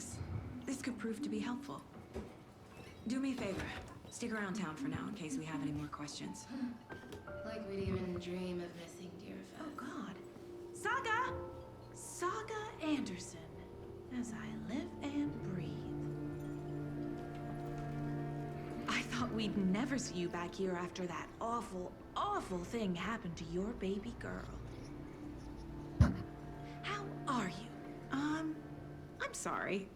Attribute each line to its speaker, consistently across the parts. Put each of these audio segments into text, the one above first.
Speaker 1: Thanks. This could prove to be helpful. Do me a favor. Stick around town for now in case we have any more questions.
Speaker 2: Like we'd even dream of missing Deerfest.
Speaker 3: Oh, God. Saga! Saga Anderson. As I live and breathe. I thought we'd never see you back here after that awful, awful thing happened to your baby girl. How are you?
Speaker 1: I'm sorry.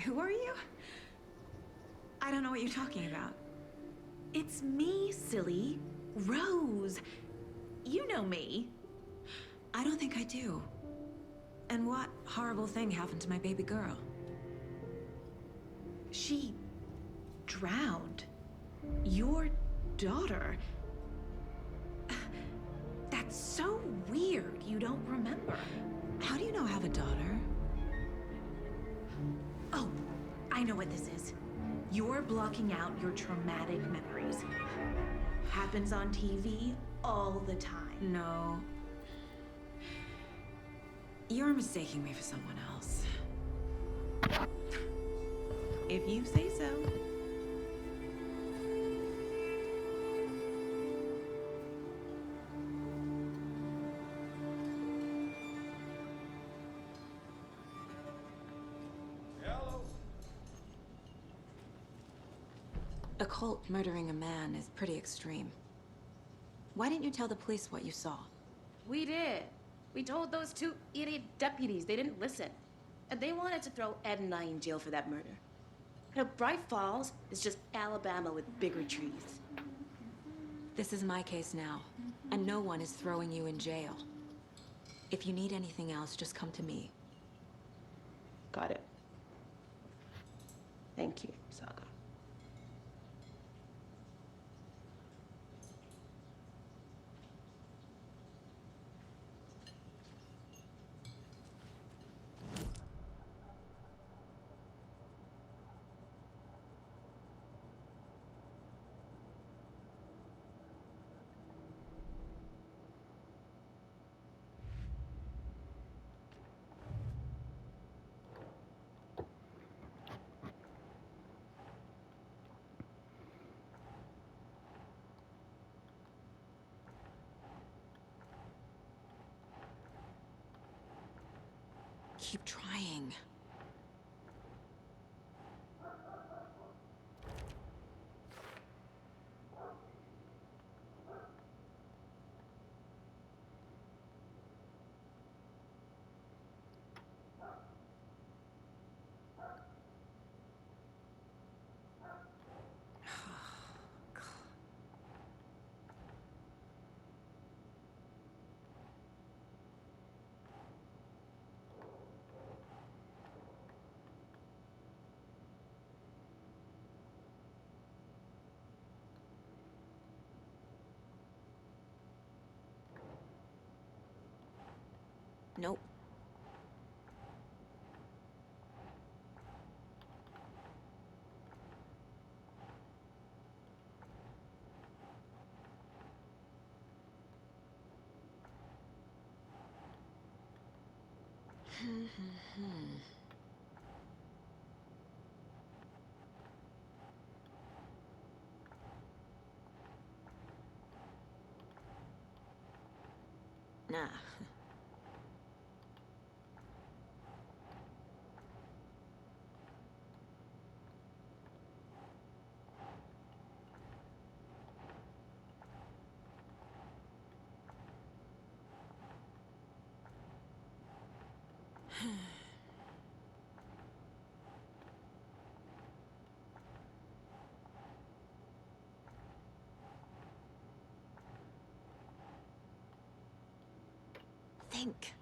Speaker 1: Who are you? I don't know what you're talking about.
Speaker 3: It's me, silly. Rose. You know me.
Speaker 1: I don't think I do. And what horrible thing happened to my baby girl?
Speaker 3: She drowned. Your daughter. That's so weird you don't remember.
Speaker 1: How do you know I have a daughter?
Speaker 3: Oh, I know what this is. You're blocking out your traumatic memories. Happens on TV all the time.
Speaker 1: No. You're mistaking me for someone else.
Speaker 3: If you say so.
Speaker 1: A cult murdering a man is pretty extreme. Why didn't you tell the police what you saw?
Speaker 2: We did. We told those two idiot deputies. They didn't listen. And they wanted to throw Ed and I in jail for that murder. You know, Bright Falls is just Alabama with bigger trees.
Speaker 1: This is my case now, and no one is throwing you in jail. If you need anything else, just come to me.
Speaker 2: Got it. Thank you, Saga.
Speaker 1: Keep trying. Nope. Nah. Think.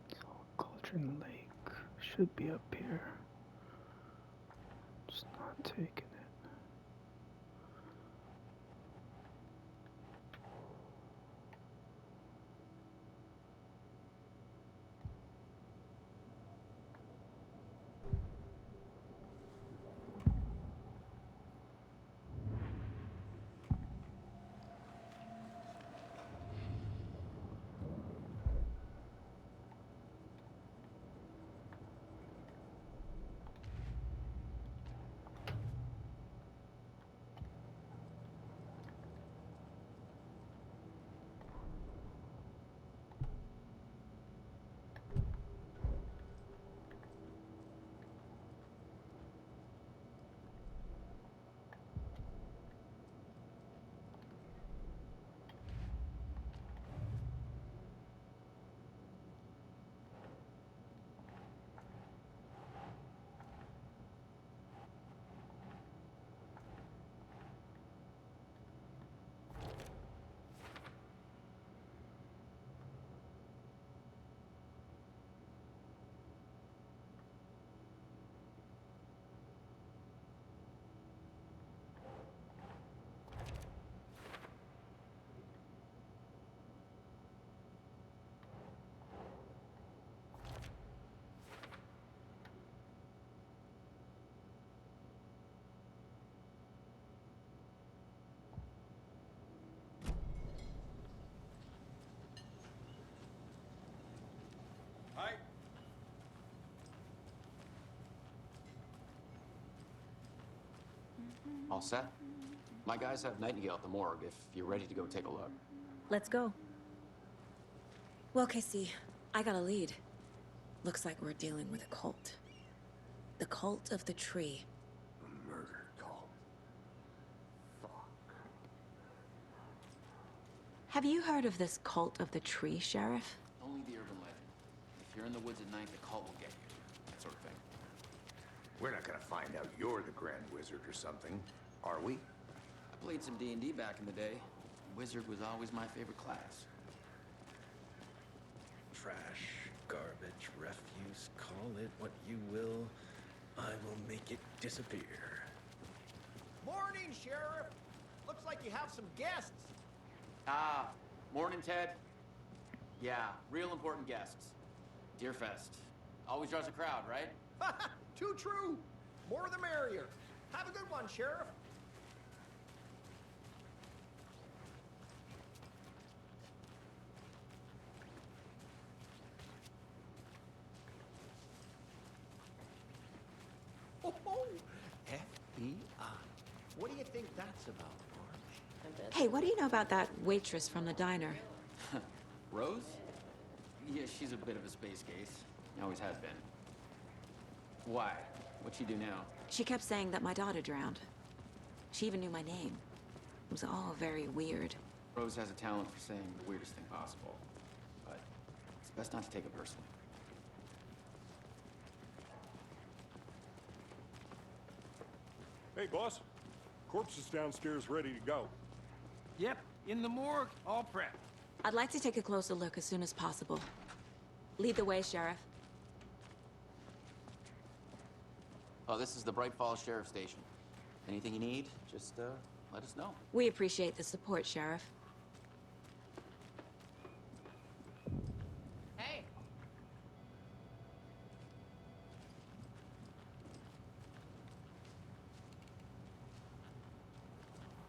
Speaker 4: So Cauldron Lake should be up here. Just not taking it.
Speaker 5: All set? My guys have Nightingale at the morgue if you're ready to go take a look.
Speaker 1: Let's go. Well, Casey, I got a lead. Looks like we're dealing with a cult. The Cult of the Tree.
Speaker 6: A murder cult. Fuck.
Speaker 1: Have you heard of this Cult of the Tree, Sheriff?
Speaker 5: Only the urban legend. If you're in the woods at night, the cult will get you. That sort of thing.
Speaker 6: We're not gonna find out you're the Grand Wizard or something, are we?
Speaker 5: I played some D&D back in the day. Wizard was always my favorite class.
Speaker 7: Trash, garbage, refuse, call it what you will. I will make it disappear.
Speaker 8: Morning, Sheriff. Looks like you have some guests.
Speaker 5: Ah, morning, Ted. Yeah, real important guests. Deerfest. Always draws a crowd, right?
Speaker 8: Too true. More the merrier. Have a good one, Sheriff. Oh, FBI. What do you think that's about, Marge?
Speaker 1: Hey, what do you know about that waitress from the diner?
Speaker 5: Rose? Yeah, she's a bit of a space case. Always has been. Why? What'd she do now?
Speaker 1: She kept saying that my daughter drowned. She even knew my name. It was all very weird.
Speaker 5: Rose has a talent for saying the weirdest thing possible. But it's best not to take it personally.
Speaker 9: Hey, boss. Corpse is downstairs ready to go.
Speaker 8: Yep, in the morgue, all prepped.
Speaker 1: I'd like to take a closer look as soon as possible. Lead the way, Sheriff.
Speaker 5: Oh, this is the Bright Falls Sheriff Station. Anything you need, just let us know.
Speaker 1: We appreciate the support, Sheriff.
Speaker 2: Hey.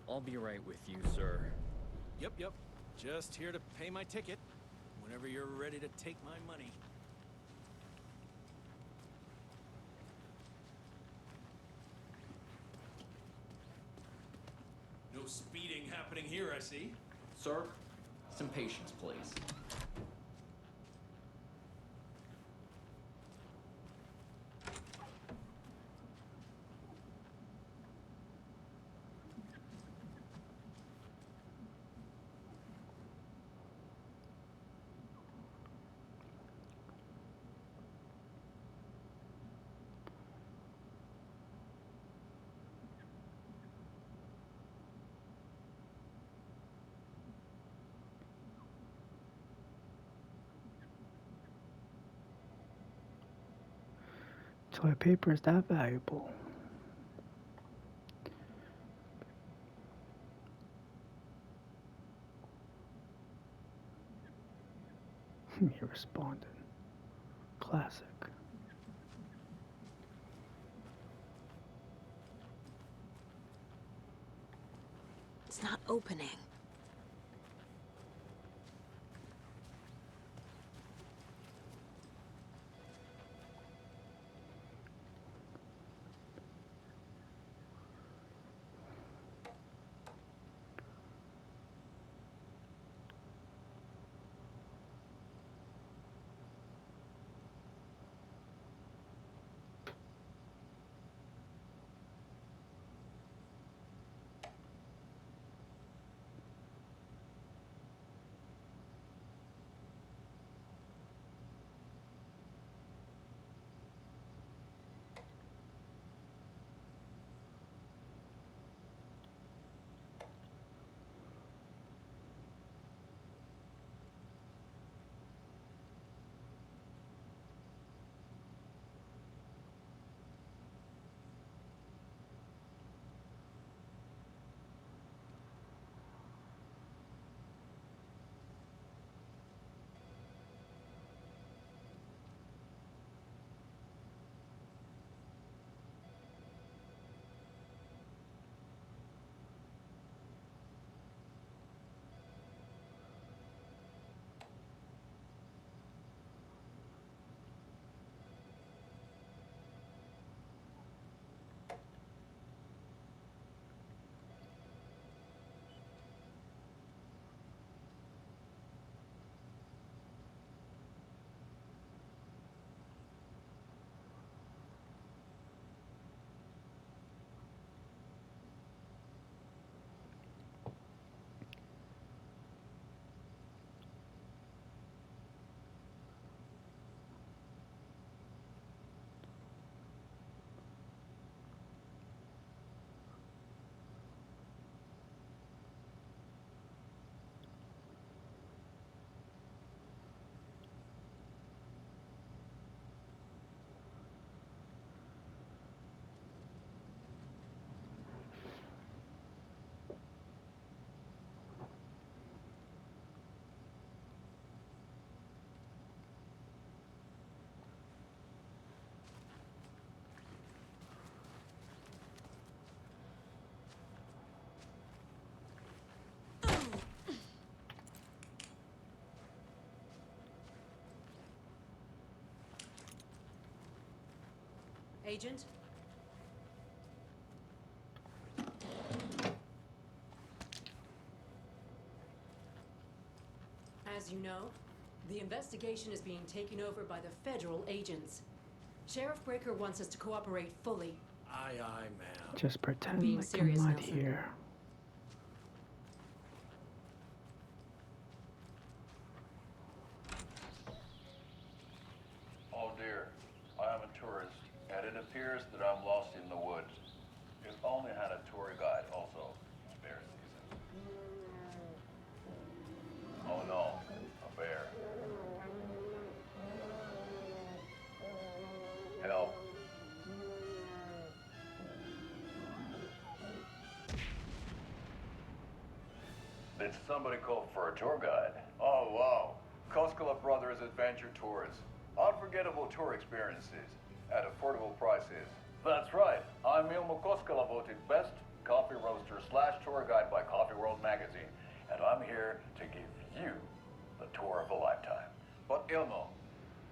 Speaker 7: I'll be right with you, sir.
Speaker 10: Yep. Just here to pay my ticket. Whenever you're ready to take my money. No speeding happening here, I see.
Speaker 11: Sir, some patience, please.
Speaker 4: Toilet paper is that valuable? He responded. Classic.
Speaker 1: It's not opening.
Speaker 12: Agent? As you know, the investigation is being taken over by the federal agents. Sheriff Breaker wants us to cooperate fully.
Speaker 7: Aye, ma'am.
Speaker 4: Just pretend
Speaker 12: being
Speaker 4: like
Speaker 12: serious,
Speaker 4: I'm not
Speaker 12: Nelson.
Speaker 4: here.
Speaker 13: Oh dear, I am a tourist, and it appears that I'm lost in the woods. If only had a tour guide also. It's bear season. Oh no, a bear. Help. Did somebody call for a tour guide? Oh wow, Koskela Brothers Adventure Tours. Unforgettable tour experiences at affordable prices. That's right, I'm Ilmo Koskela, voted best coffee roaster / tour guide by Coffee World magazine, and I'm here to give you the tour of a lifetime. But Ilmo,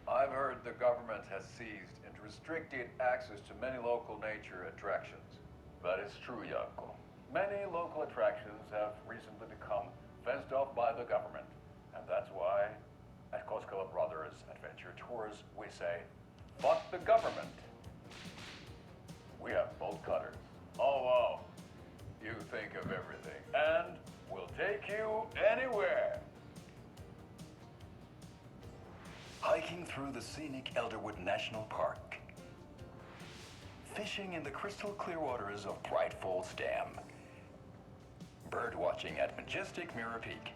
Speaker 13: I've heard the government has seized and restricted access to many local nature attractions. That is true, Janko. Many local attractions have recently become fenced off by the government, and that's why at Koskela Brothers Adventure Tours we say, fuck the government. We have bolt cutters. Oh wow, you think of everything, and we'll take you anywhere. Hiking through the scenic Elderwood National Park. Fishing in the crystal clear waters of Bright Falls Dam. Bird watching at majestic Mirror Peak.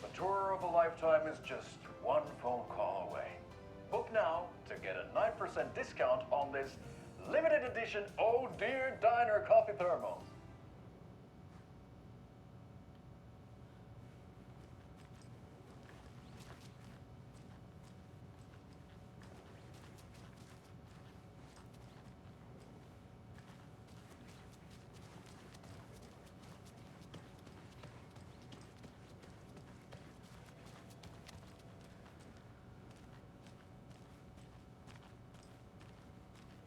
Speaker 13: A tour of a lifetime is just one phone call away. Book now to get a 9% discount on this limited edition Oh Dear Diner coffee thermos.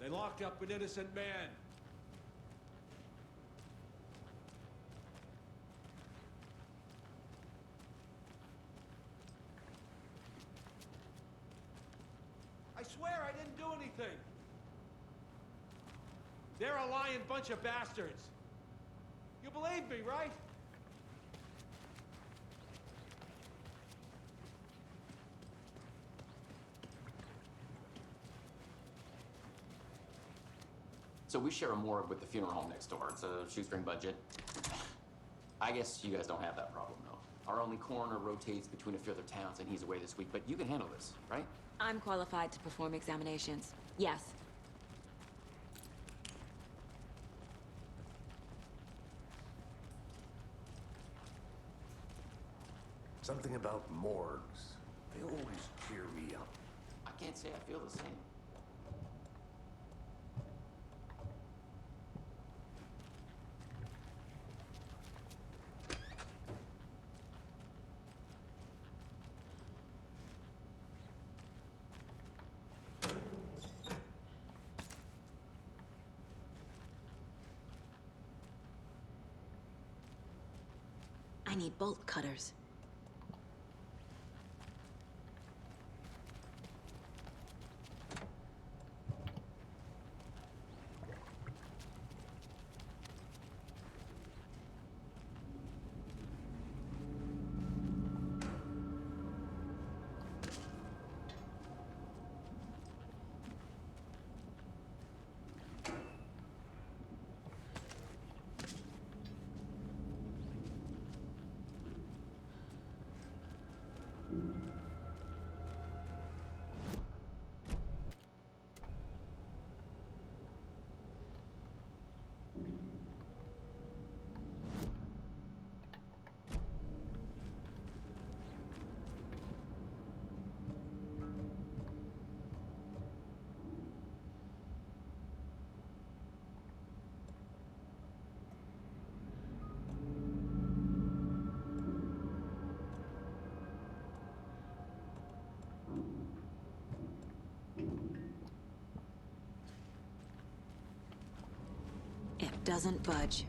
Speaker 9: They locked up an innocent man. I swear I didn't do anything. They're a lying bunch of bastards. You believe me, right?
Speaker 5: So we share a morgue with the funeral home next door. It's a shoestring budget. I guess you guys don't have that problem, though. Our only coroner rotates between a few other towns, and he's away this week. But you can handle this, right?
Speaker 1: I'm qualified to perform examinations. Yes.
Speaker 6: Something about morgues. They always cheer me up.
Speaker 5: I can't say I feel the same.
Speaker 1: I need bolt cutters. doesn't budge.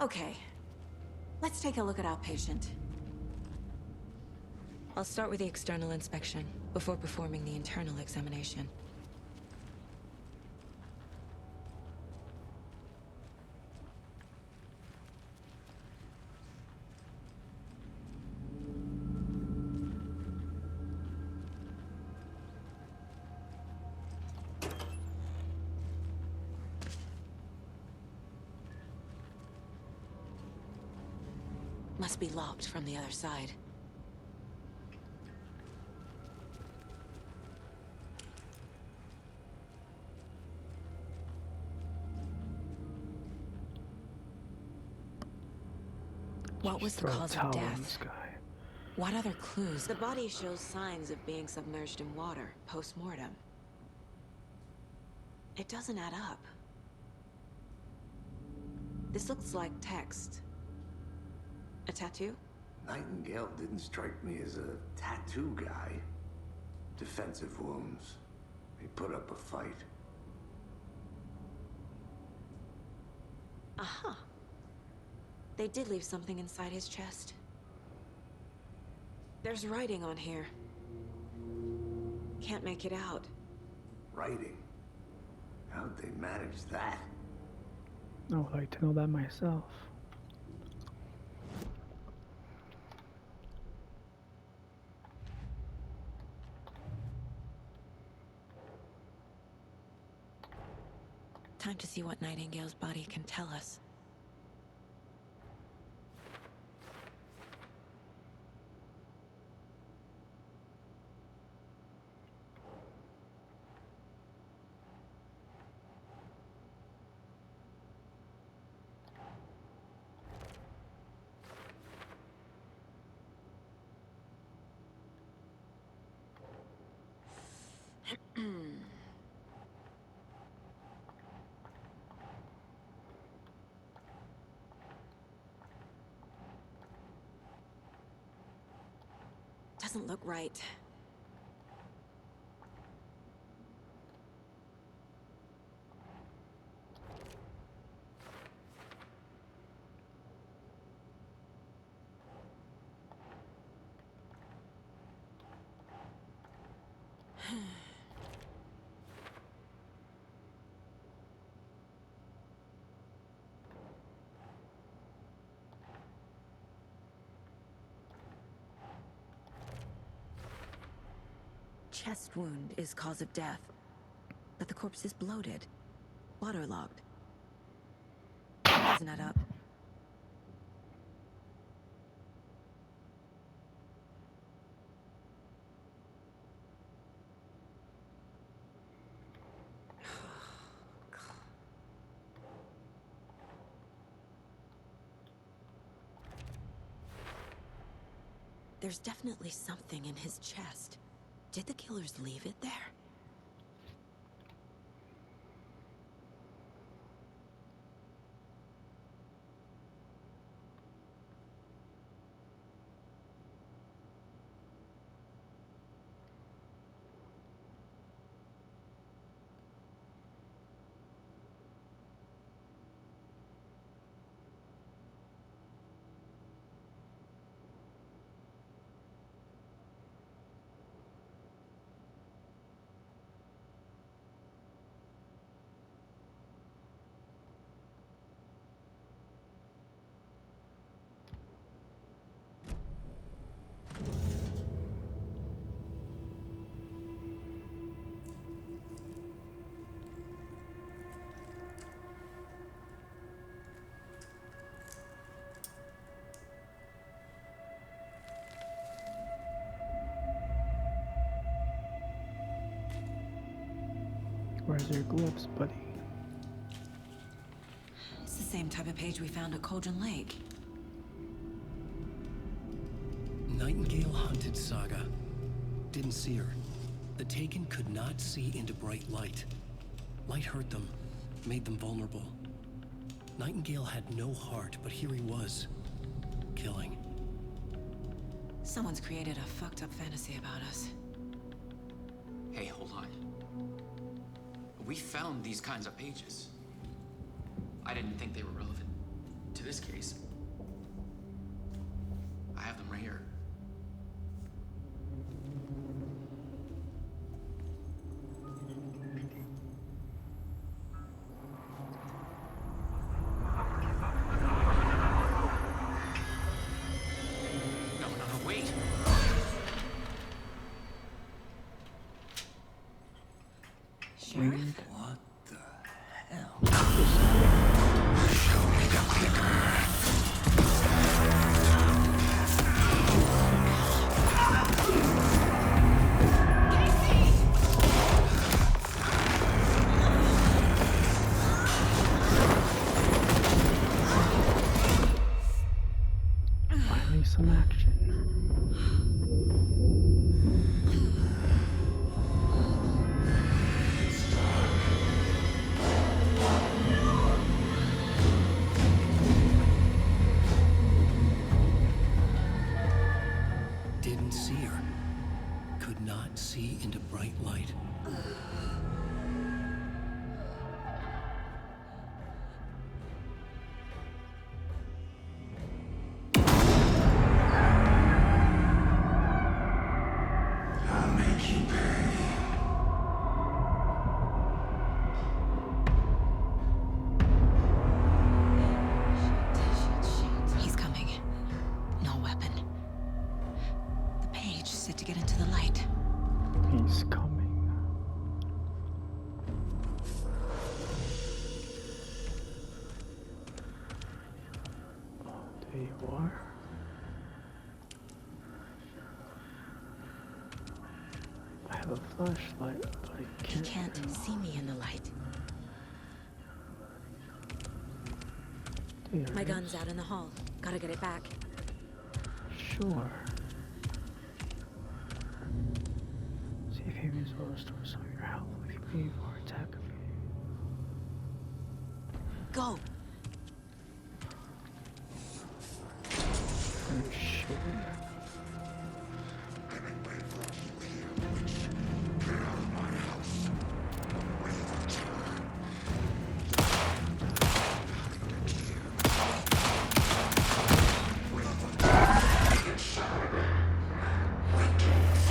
Speaker 1: Okay. Let's take a look at our patient. I'll start with the external inspection before performing the internal examination. Must be locked from the other side. What was the
Speaker 4: Throw a
Speaker 1: cause of
Speaker 4: towel in the
Speaker 1: death?
Speaker 4: sky.
Speaker 1: What other clues? The body shows signs of being submerged in water post-mortem. It doesn't add up. This looks like text. A tattoo?
Speaker 6: Nightingale didn't strike me as a tattoo guy. Defensive wounds. He put up a fight.
Speaker 1: Aha. They did leave something inside his chest. There's writing on here. Can't make it out.
Speaker 6: Writing? How'd they manage that?
Speaker 4: I would like to know that myself.
Speaker 1: Time to see what Nightingale's body can tell us. Doesn't look right. Chest wound is cause of death, but the corpse is bloated, waterlogged. Doesn't add up. There's definitely something in his chest. Did the killers leave it there?
Speaker 4: Where's your gloves, buddy?
Speaker 1: It's the same type of page we found at Cauldron Lake.
Speaker 14: Nightingale hunted Saga. Didn't see her. The Taken could not see into bright light. Light hurt them, made them vulnerable. Nightingale had no heart, but here he was, killing.
Speaker 1: Someone's created a fucked up fantasy about us.
Speaker 5: We found these kinds of pages. I didn't think they were relevant to this case. I have them right here. No, wait.
Speaker 1: Sheriff?
Speaker 6: What the hell?
Speaker 4: Finally, some action.
Speaker 14: Didn't see her. Could not see into bright light.
Speaker 6: I'll make you pay.
Speaker 1: He's coming. No weapon. The page said to get into the light.
Speaker 4: He's coming. Oh, there you are. I have a flashlight, but I
Speaker 1: He
Speaker 4: can't.
Speaker 1: can't see me in the light.
Speaker 4: There
Speaker 1: My
Speaker 4: it
Speaker 1: gun's
Speaker 4: is.
Speaker 1: out in the hall. Gotta get it back.
Speaker 4: Sure. See if Hades will restore some of your health if you leave or attack me.
Speaker 1: Go!
Speaker 4: I'm sure.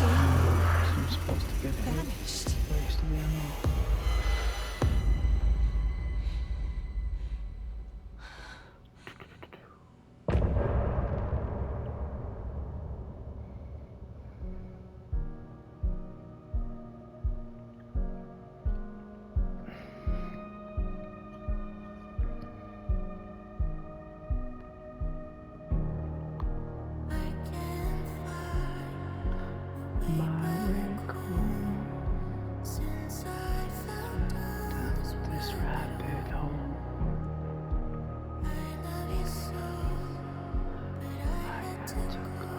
Speaker 4: I'm supposed to get hit.
Speaker 1: Vanished.
Speaker 4: Waste of ammo. My raccoon down this rabbit hole. I had to go.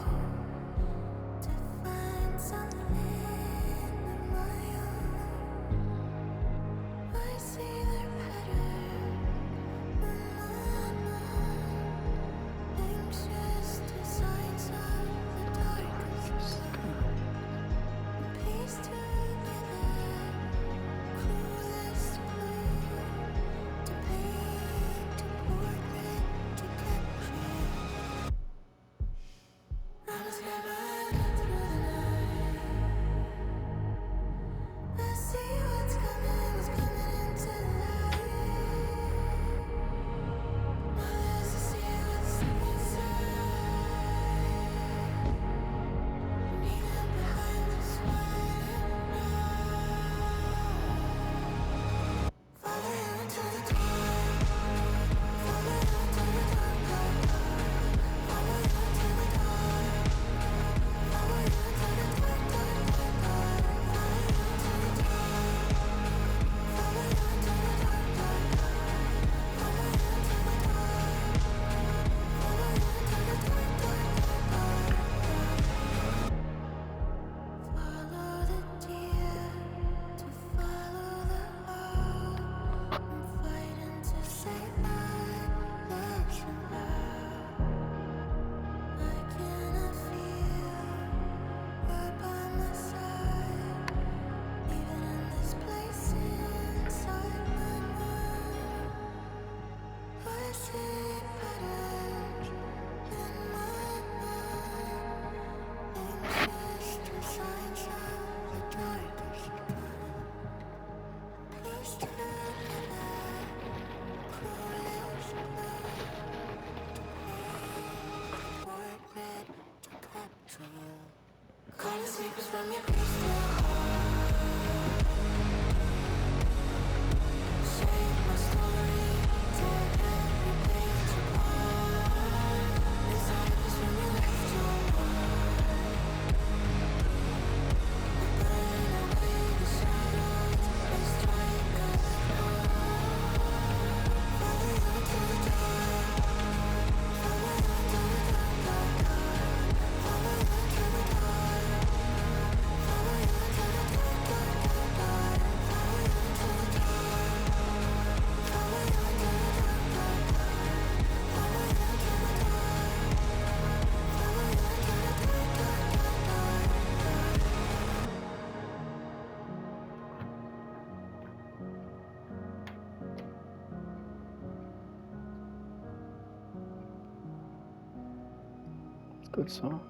Speaker 4: Good song.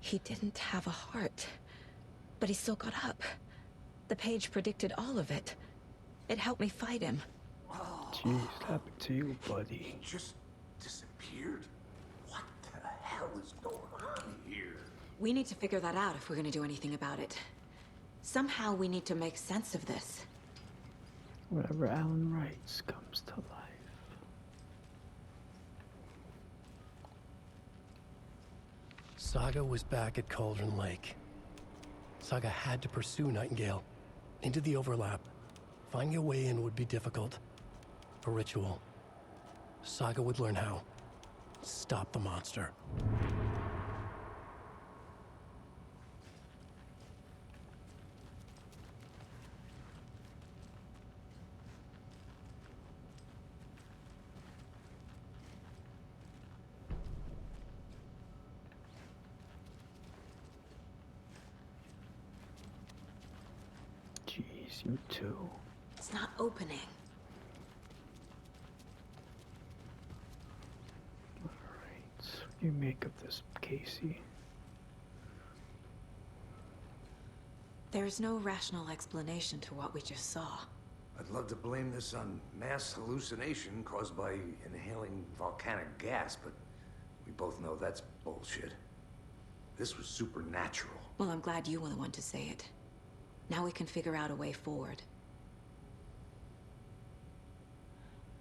Speaker 1: He didn't have a heart, but he still got up. The page predicted all of it. It helped me fight him.
Speaker 4: Jeez, happened to you, buddy?
Speaker 6: He just disappeared? What the hell is going on here?
Speaker 1: We need to figure that out if we're gonna do anything about it. Somehow we need to make sense of this.
Speaker 4: Whatever Alan writes comes to life.
Speaker 14: Saga was back at Cauldron Lake. Saga had to pursue Nightingale into the overlap. Finding a way in would be difficult. A ritual. Saga would learn how. Stop the monster.
Speaker 4: Jeez, you too.
Speaker 1: It's not opening.
Speaker 4: Alright, so what do you make of this, Casey?
Speaker 1: There's no rational explanation to what we just saw.
Speaker 6: I'd love to blame this on mass hallucination caused by inhaling volcanic gas, but we both know that's bullshit. This was supernatural.
Speaker 1: Well, I'm glad you were the one to say it. Now we can figure out a way forward.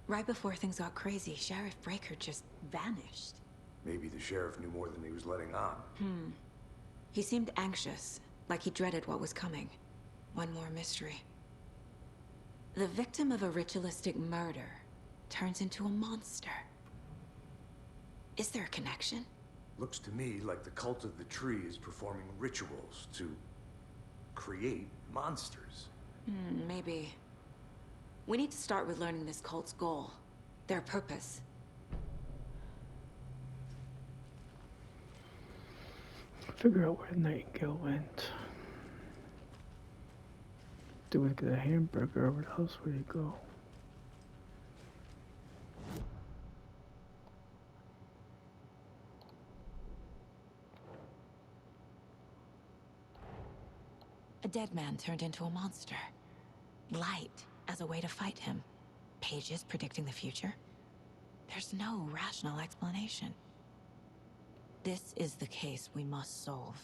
Speaker 1: Right before things got crazy, Sheriff Breaker just vanished.
Speaker 6: Maybe the sheriff knew more than he was letting on.
Speaker 1: He seemed anxious, like he dreaded what was coming. One more mystery. The victim of a ritualistic murder turns into a monster. Is there a connection?
Speaker 6: Looks to me like the cult of the tree is performing rituals to create monsters.
Speaker 1: Maybe. We need to start with learning this cult's goal. Their purpose.
Speaker 4: Figure out where Nightingale went. Do we get a hamburger? Where else would he go?
Speaker 1: A dead man turned into a monster. Light as a way to fight him. Pages predicting the future. There's no rational explanation. This is the case we must solve.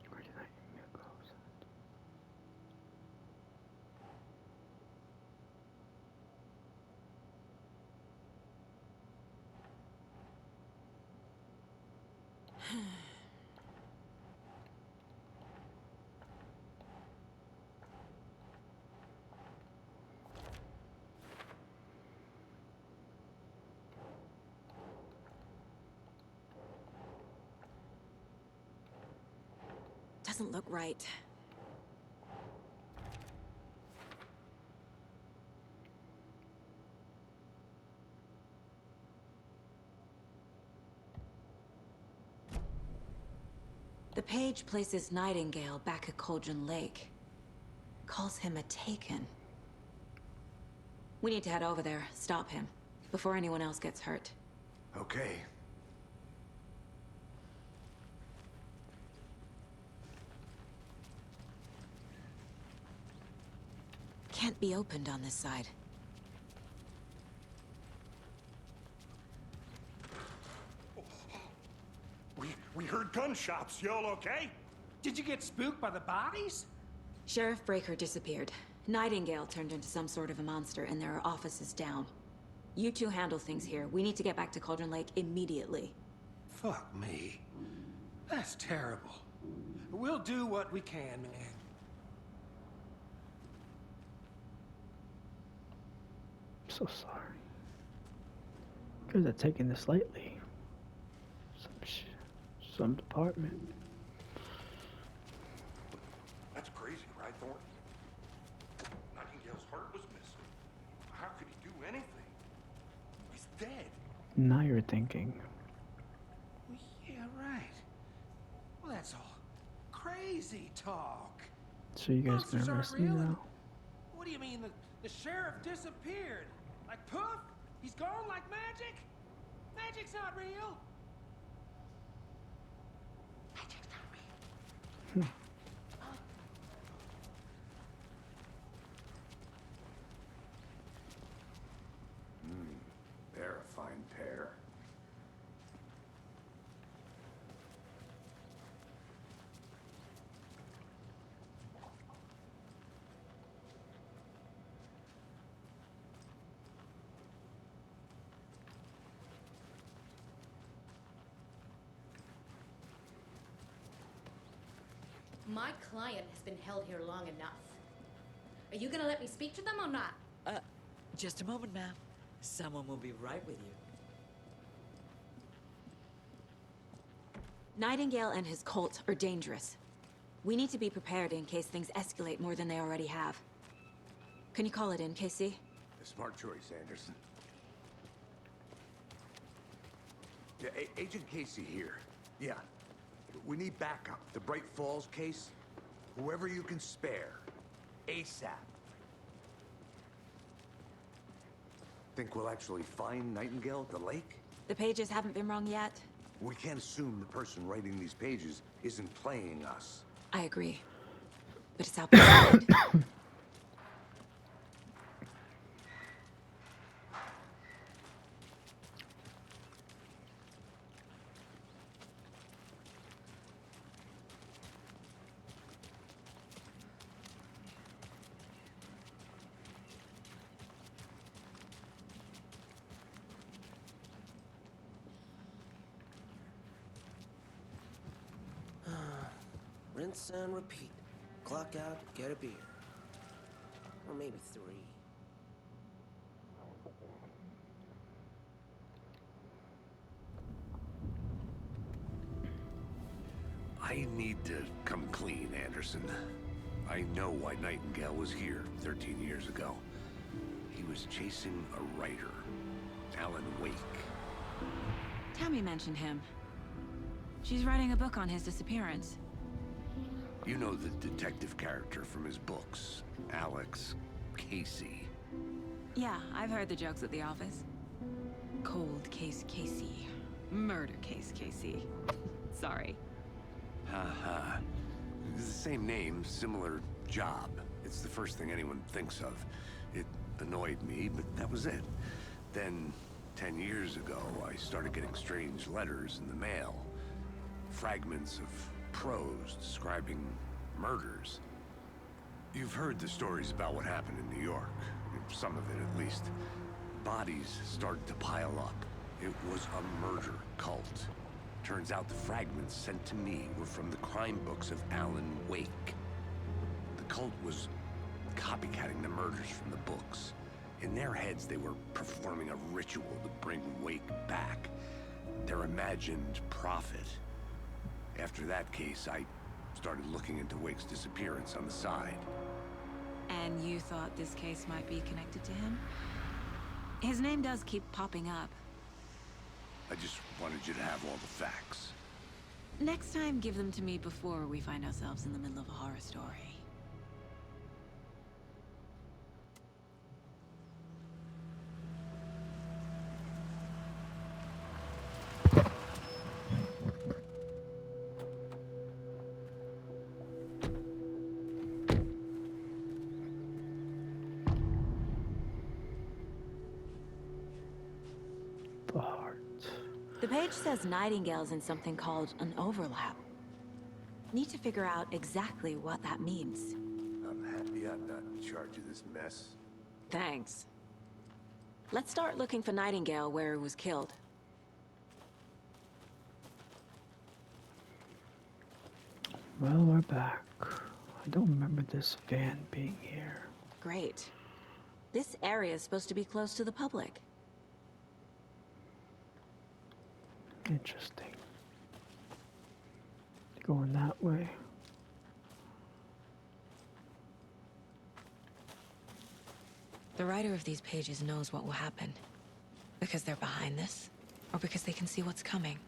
Speaker 4: Where did Nightingale go?
Speaker 1: doesn't look right. The page places Nightingale back at Cauldron Lake. Calls him a Taken. We need to head over there, stop him, before anyone else gets hurt.
Speaker 6: Okay.
Speaker 1: Can't be opened on this side.
Speaker 9: We heard gunshots. Y'all okay?
Speaker 8: Did you get spooked by the bodies?
Speaker 1: Sheriff Breaker disappeared. Nightingale turned into some sort of a monster, and there are offices down. You two handle things here. We need to get back to Cauldron Lake immediately.
Speaker 8: Fuck me. That's terrible. We'll do what we can, man.
Speaker 4: I'm so sorry. You guys are taking this lightly. Some department.
Speaker 9: That's crazy, right, Thornton? Nightingale's heart was missing. How could he do anything? He's dead.
Speaker 4: Now you're thinking.
Speaker 8: Well, yeah, right. Well, that's all crazy talk.
Speaker 4: So you guys
Speaker 8: Monsters
Speaker 4: gonna
Speaker 8: aren't
Speaker 4: arrest me
Speaker 8: real.
Speaker 4: now?
Speaker 8: What do you mean the sheriff disappeared? Like poof? He's gone like magic? Magic's not real. Magic's not real.
Speaker 6: They're a fine pair.
Speaker 12: My client has been held here long enough. Are you gonna let me speak to them or not?
Speaker 15: Just a moment, ma'am. Someone will be right with you.
Speaker 1: Nightingale and his cult are dangerous. We need to be prepared in case things escalate more than they already have. Can you call it in, KC?
Speaker 6: A smart choice, Anderson. Yeah, Agent Casey here. Yeah. We need backup. The Bright Falls case. Whoever you can spare. ASAP. Think we'll actually find Nightingale at the lake?
Speaker 1: The pages haven't been wrong yet.
Speaker 6: We can't assume the person writing these pages isn't playing us.
Speaker 1: I agree. But it's outside.
Speaker 16: Rinse and repeat. Clock out, get a beer. Or maybe 3.
Speaker 6: I need to come clean, Anderson. I know why Nightingale was here 13 years ago. He was chasing a writer, Alan Wake.
Speaker 1: Tammy mentioned him. She's writing a book on his disappearance.
Speaker 6: You know the detective character from his books, Alex Casey.
Speaker 1: Yeah, I've heard the jokes at the office. Cold case Casey. Murder case Casey. Sorry.
Speaker 6: Ha. It's the same name, similar job. It's the first thing anyone thinks of. It annoyed me, but that was it. Then, 10 years ago, I started getting strange letters in the mail. Fragments of prose describing murders. You've heard the stories about what happened in New York. Some of it, at least. Bodies started to pile up. It was a murder cult. Turns out the fragments sent to me were from the crime books of Alan Wake. The cult was copycatting the murders from the books. In their heads, they were performing a ritual to bring Wake back. Their imagined prophet. After that case, I Started looking into Wake's disappearance on the side.
Speaker 1: And you thought this case might be connected to him? His name does keep popping up.
Speaker 6: I just wanted you to have all the facts.
Speaker 1: Next time, give them to me before we find ourselves in the middle of a horror story.
Speaker 4: The heart.
Speaker 1: The page says Nightingale's in something called an overlap. Need to figure out exactly what that means.
Speaker 6: I'm happy I'm not in charge of this mess.
Speaker 1: Thanks. Let's start looking for Nightingale where he was killed.
Speaker 4: Well, we're back. I don't remember this van being here.
Speaker 1: Great. This area is supposed to be close to the public.
Speaker 4: Interesting. Going that way.
Speaker 1: The writer of these pages knows what will happen. Because they're behind this, or because they can see what's coming.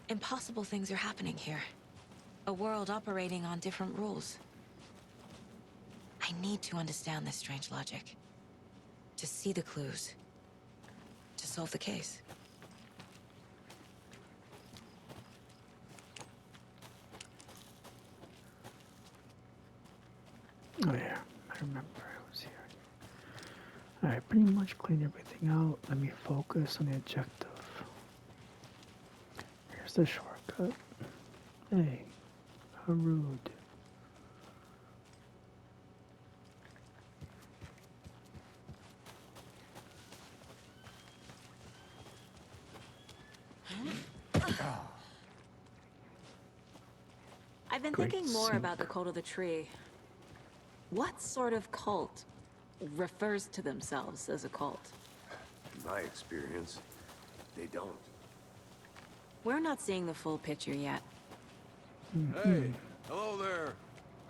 Speaker 1: Impossible things are happening here. A world operating on different rules. I need to understand this strange logic. To see the clues. To solve the case.
Speaker 4: Oh yeah, I remember I was here. Alright, pretty much cleaned everything out. Let me focus on the objective. Here's the shortcut. Hey, how rude.
Speaker 1: I've been
Speaker 4: Great
Speaker 1: thinking more
Speaker 4: sync.
Speaker 1: about the Cult of the Tree. What sort of cult refers to themselves as a cult?
Speaker 6: In my experience, they don't.
Speaker 1: We're not seeing the full picture yet.
Speaker 6: Hey, hello there.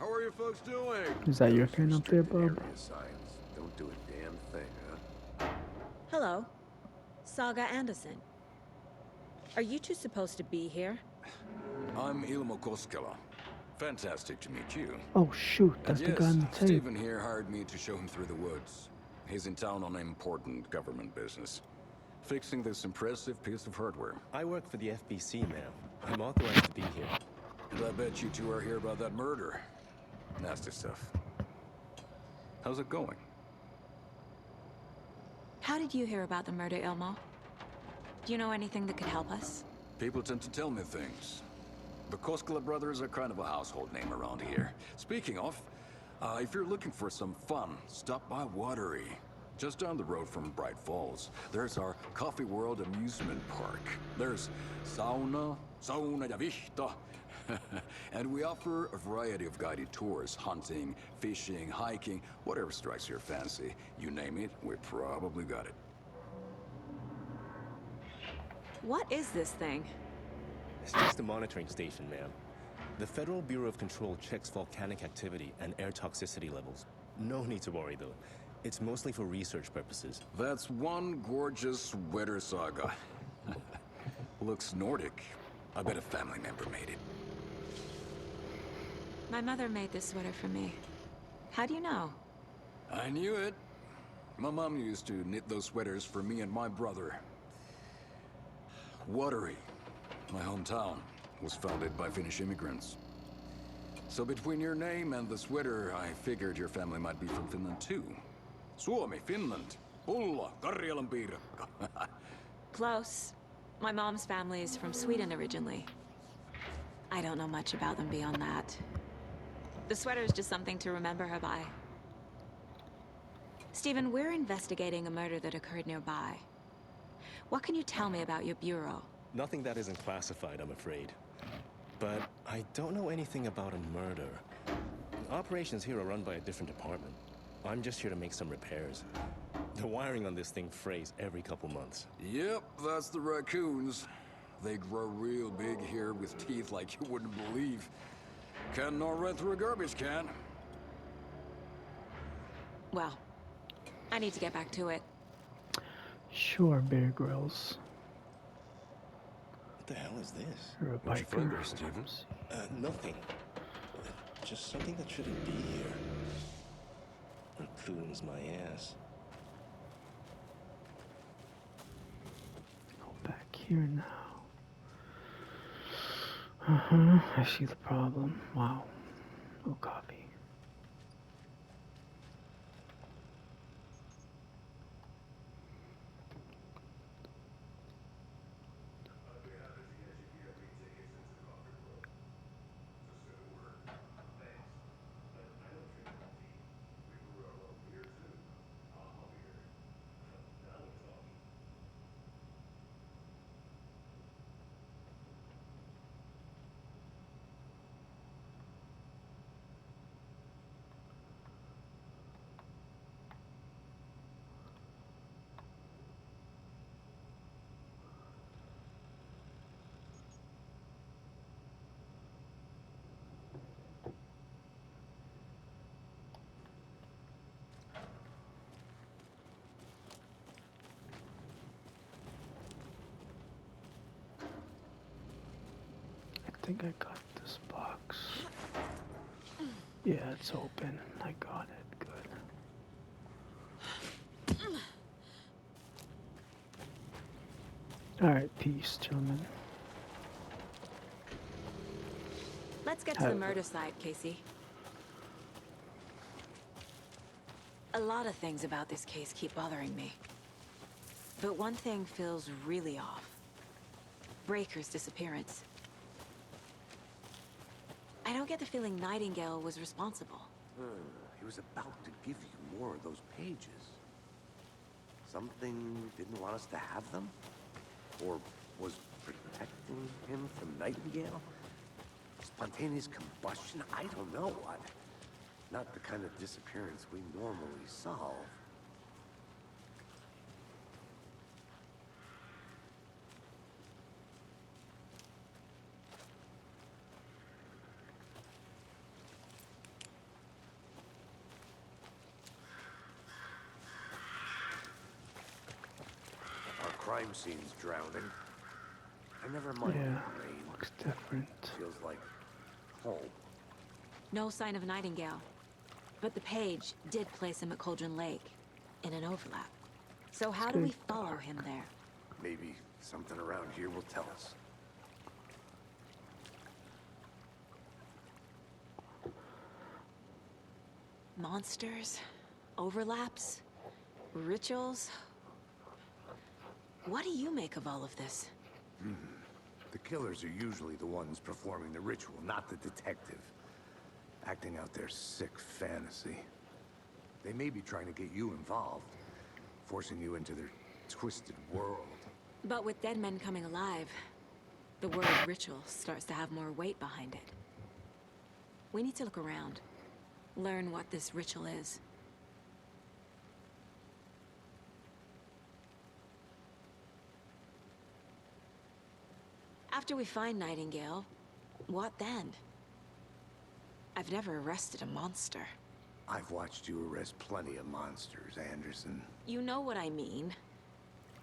Speaker 6: How are you folks doing?
Speaker 4: Is that your turn up there, bub?
Speaker 6: Area science. Don't do a damn thing, huh?
Speaker 1: Hello. Saga Anderson. Are you two supposed to be here?
Speaker 17: I'm Ilmo Koskela. Fantastic to meet you.
Speaker 4: Oh shoot, that's
Speaker 17: And
Speaker 4: the guy on the tape.
Speaker 17: Stephen here hired me to show him through the woods. He's in town on important government business. Fixing this impressive piece of hardware.
Speaker 7: I work for the FBC, ma'am. I'm authorized to be here.
Speaker 17: And I bet you two are here about that murder. Nasty stuff. How's it going?
Speaker 1: How did you hear about the murder, Ilmo? Do you know anything that could help us?
Speaker 17: People tend to tell me things. The Koskela brothers are kind of a household name around here. Speaking of, if you're looking for some fun, stop by Watery. Just down the road from Bright Falls, there's our Coffee World amusement park. There's sauna ja vihta. And we offer a variety of guided tours, hunting, fishing, hiking, whatever strikes your fancy. You name it, we probably got it.
Speaker 1: What is this thing?
Speaker 7: It's just a monitoring station, ma'am. The Federal Bureau of Control checks volcanic activity and air toxicity levels. No need to worry, though. It's mostly for research purposes.
Speaker 17: That's one gorgeous weather saga. Looks Nordic. I bet a family member made it.
Speaker 1: My mother made this sweater for me. How do you know?
Speaker 17: I knew it. My mom used to knit those sweaters for me and my brother. Watery, my hometown, was founded by Finnish immigrants. So between your name and the sweater, I figured your family might be from Finland too. Suomi, Finland, Pulla, Karjalan piirakka.
Speaker 1: Close. My mom's family is from Sweden originally. I don't know much about them beyond that. The sweater is just something to remember her by. Stephen, we're investigating a murder that occurred nearby. What can you tell me about your bureau?
Speaker 7: Nothing that isn't classified, I'm afraid. But I don't know anything about a murder. Operations here are run by a different department. I'm just here to make some repairs. The wiring on this thing frays every couple months.
Speaker 17: Yep, that's the raccoons. They grow real big here with teeth like you wouldn't believe. Can nor run through a garbage can.
Speaker 1: Well, I need to get back to it.
Speaker 4: Sure, Bear Grylls.
Speaker 7: What the hell is this?
Speaker 4: You're a
Speaker 6: What'd you
Speaker 4: biker.
Speaker 6: find there, Steven?
Speaker 7: Nothing. Just something that shouldn't be here. Includes my ass.
Speaker 4: Go back here now. I see the problem. Wow. No copy. I think I got this box. Yeah, it's open. I got it. Good. Alright, peace, gentlemen.
Speaker 1: Let's get to the murder site, Casey. A lot of things about this case keep bothering me. But one thing feels really off. Breaker's disappearance. I don't get the feeling Nightingale was responsible.
Speaker 6: He was about to give you more of those pages. Something didn't want us to have them? Or was protecting him from Nightingale? Spontaneous combustion? I don't know what. Not the kind of disappearance we normally solve. Our crime scene's drowning. I never mind
Speaker 4: Yeah,
Speaker 6: the rain.
Speaker 4: looks different.
Speaker 6: Feels like home.
Speaker 1: No sign of Nightingale. But the page did place him at Cauldron Lake, in an overlap. So how do we follow him there?
Speaker 6: Maybe something around here will tell us.
Speaker 1: Monsters? Overlaps? Rituals? What do you make of all of this?
Speaker 6: The killers are usually the ones performing the ritual, not the detective. Acting out their sick fantasy. They may be trying to get you involved, forcing you into their twisted world.
Speaker 1: But with dead men coming alive, the word ritual starts to have more weight behind it. We need to look around. Learn what this ritual is. After we find Nightingale, what then? I've never arrested a monster.
Speaker 6: I've watched you arrest plenty of monsters, Anderson.
Speaker 1: You know what I mean.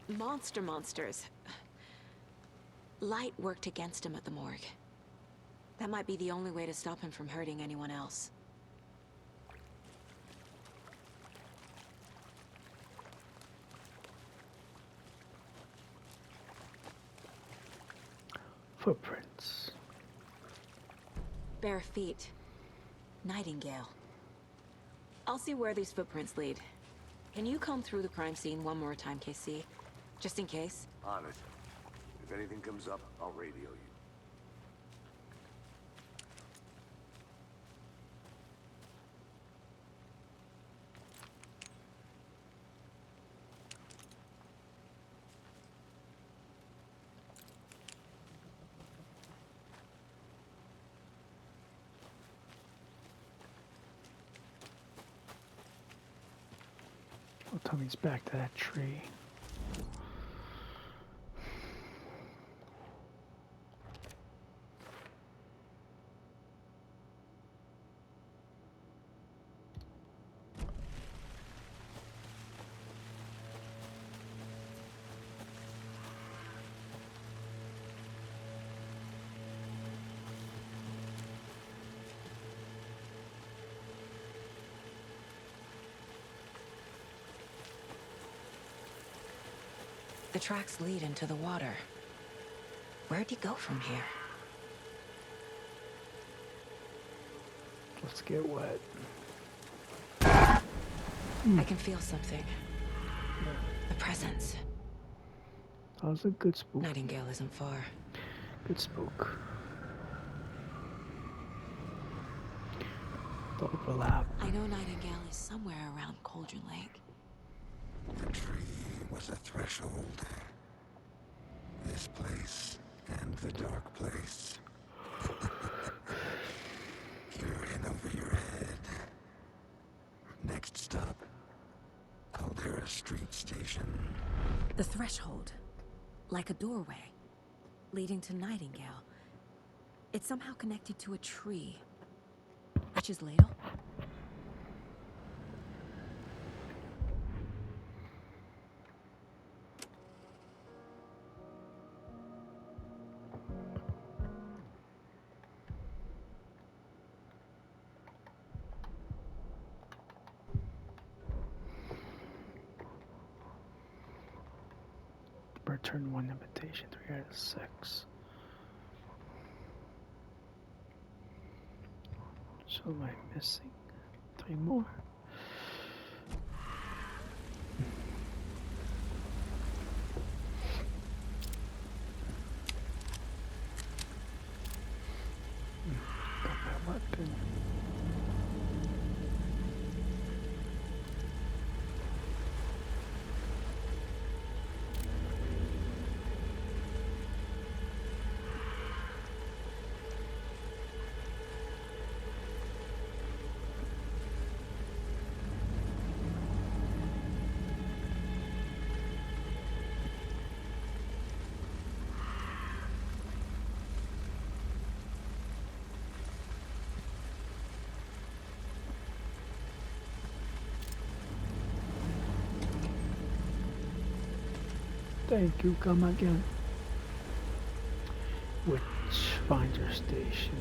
Speaker 1: Monsters. Light worked against him at the morgue. That might be the only way to stop him from hurting anyone else.
Speaker 4: Footprints.
Speaker 1: Bare feet. Nightingale. I'll see where these footprints lead. Can you comb through the crime scene one more time, KC? Just in case?
Speaker 6: On it. If anything comes up, I'll radio you.
Speaker 4: Oh, Tommy's back to that tree.
Speaker 1: tracks lead into the water. Where'd he go from here?
Speaker 4: Let's get wet.
Speaker 1: I can feel something. A presence.
Speaker 4: That was a good spook.
Speaker 1: Nightingale isn't far.
Speaker 4: Good spook. The overlap.
Speaker 1: I know Nightingale is somewhere around Cauldron Lake.
Speaker 6: The tree was a threshold. This place and the dark place. You're in over your head. Next stop, Caldera Street Station.
Speaker 1: The threshold. Like a doorway. Leading to Nightingale. It's somehow connected to a tree. Witch's Ladle?
Speaker 4: Return 1 invitation, 3 out of 6. So am I missing 3 more? Got my weapon. Thank you, come again. Witchfinder Station.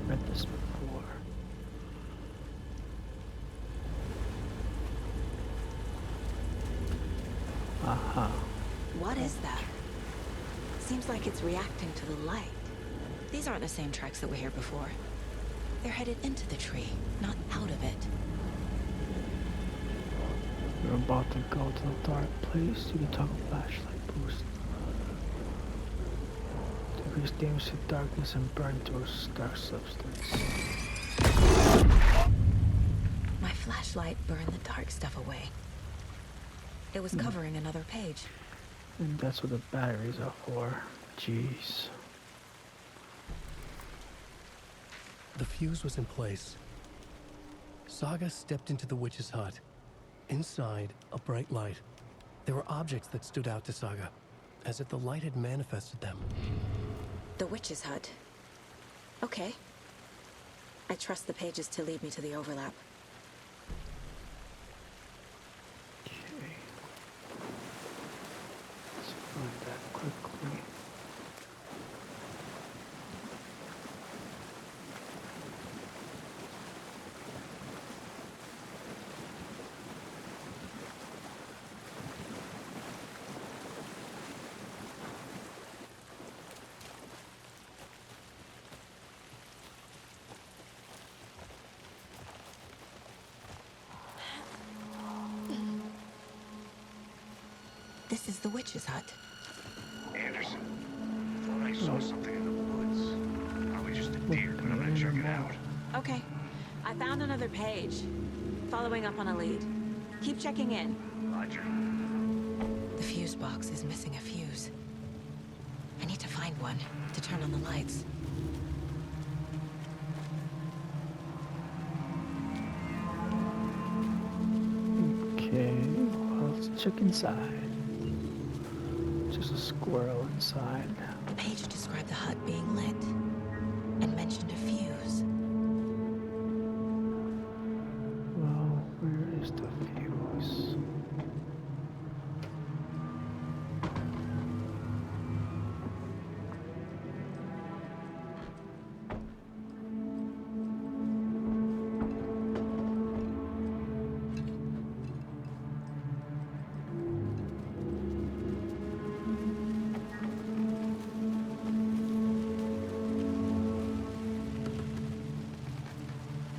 Speaker 4: Read this before. Aha.
Speaker 1: What is that? Seems like it's reacting to the light. These aren't the same tracks that were here before. They're headed into the tree, not out of it.
Speaker 4: We're about to go to the dark place. You can toggle flashlight boost. Decrease damage to darkness and burn through dark substance.
Speaker 1: My flashlight burned the dark stuff away. It was covering another page.
Speaker 4: And that's what the batteries are for. Jeez.
Speaker 14: The fuse was in place. Saga stepped into the witch's hut. Inside, a bright light. There were objects that stood out to Saga, as if the light had manifested them.
Speaker 1: The witch's hut. Okay. I trust the pages to lead me to the overlap.
Speaker 4: Okay. Let's find that quickly.
Speaker 1: This is the witch's hut.
Speaker 6: Anderson, thought I saw something in the woods. Probably just a deer, but I'm gonna check it out.
Speaker 1: Okay. I found another page. Following up on a lead. Keep checking in.
Speaker 6: Roger.
Speaker 1: The fuse box is missing a fuse. I need to find one to turn on the lights.
Speaker 4: Okay, well, let's check inside. Just a squirrel inside.
Speaker 1: The page described the hut being lit. and mentioned a fuse.
Speaker 4: Well, where is the fuse?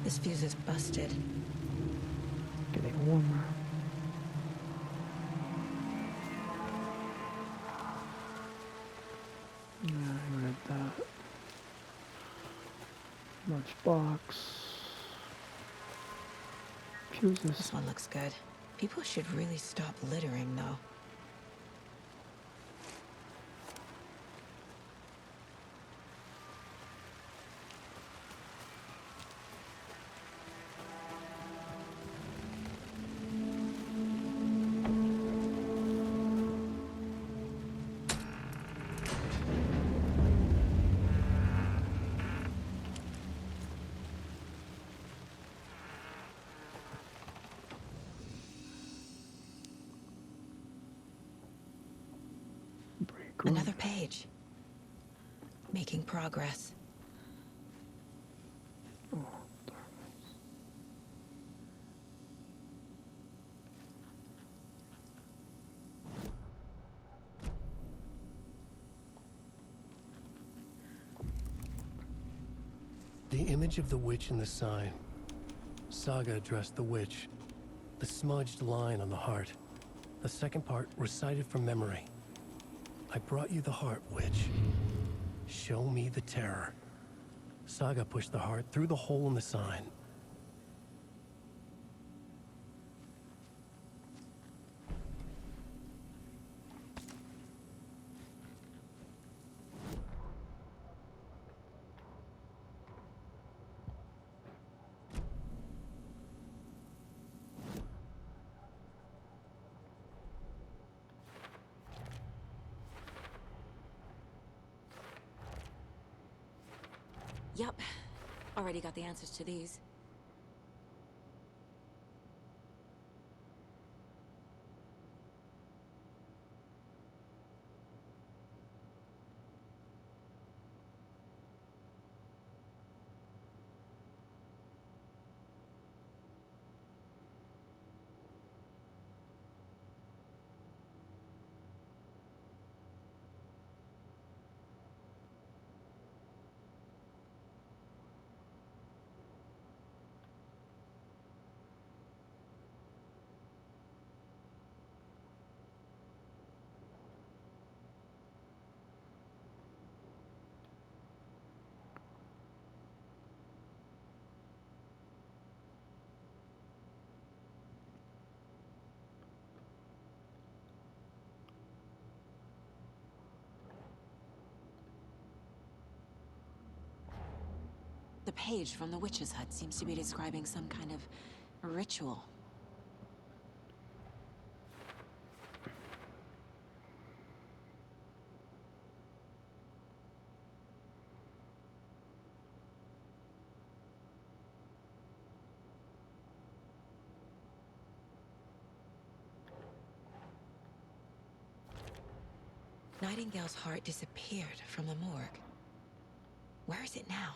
Speaker 1: This fuse is busted.
Speaker 4: Getting warmer. Yeah, I read that. Lunchbox. Fuses.
Speaker 1: This one looks good. People should really stop littering, though. Another page. Making progress.
Speaker 4: Oh,
Speaker 14: The image of the witch in the sign. Saga addressed the witch. The smudged line on the heart. The second part recited from memory. I brought you the heart, witch. Show me the terror. Saga pushed the heart through the hole in the sign.
Speaker 1: Yup. Already got the answers to these. The page from the witch's hut seems to be describing some kind of ritual. Nightingale's heart disappeared from the morgue. Where is it now?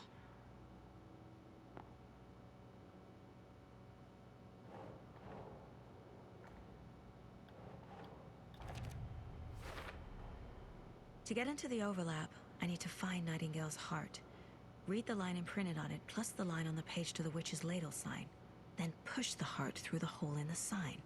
Speaker 1: To get into the overlap, I need to find Nightingale's heart. Read the line imprinted on it, plus the line on the page to the witch's ladle sign. Then push the heart through the hole in the sign.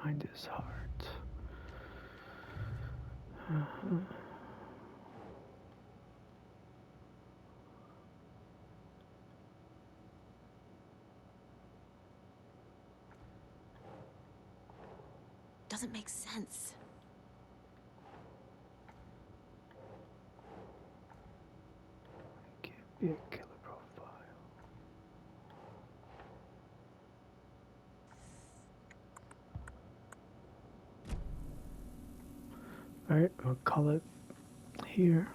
Speaker 4: Find his heart.
Speaker 1: doesn't make sense.
Speaker 4: Can't be a killer profile. Alright, we'll call it here.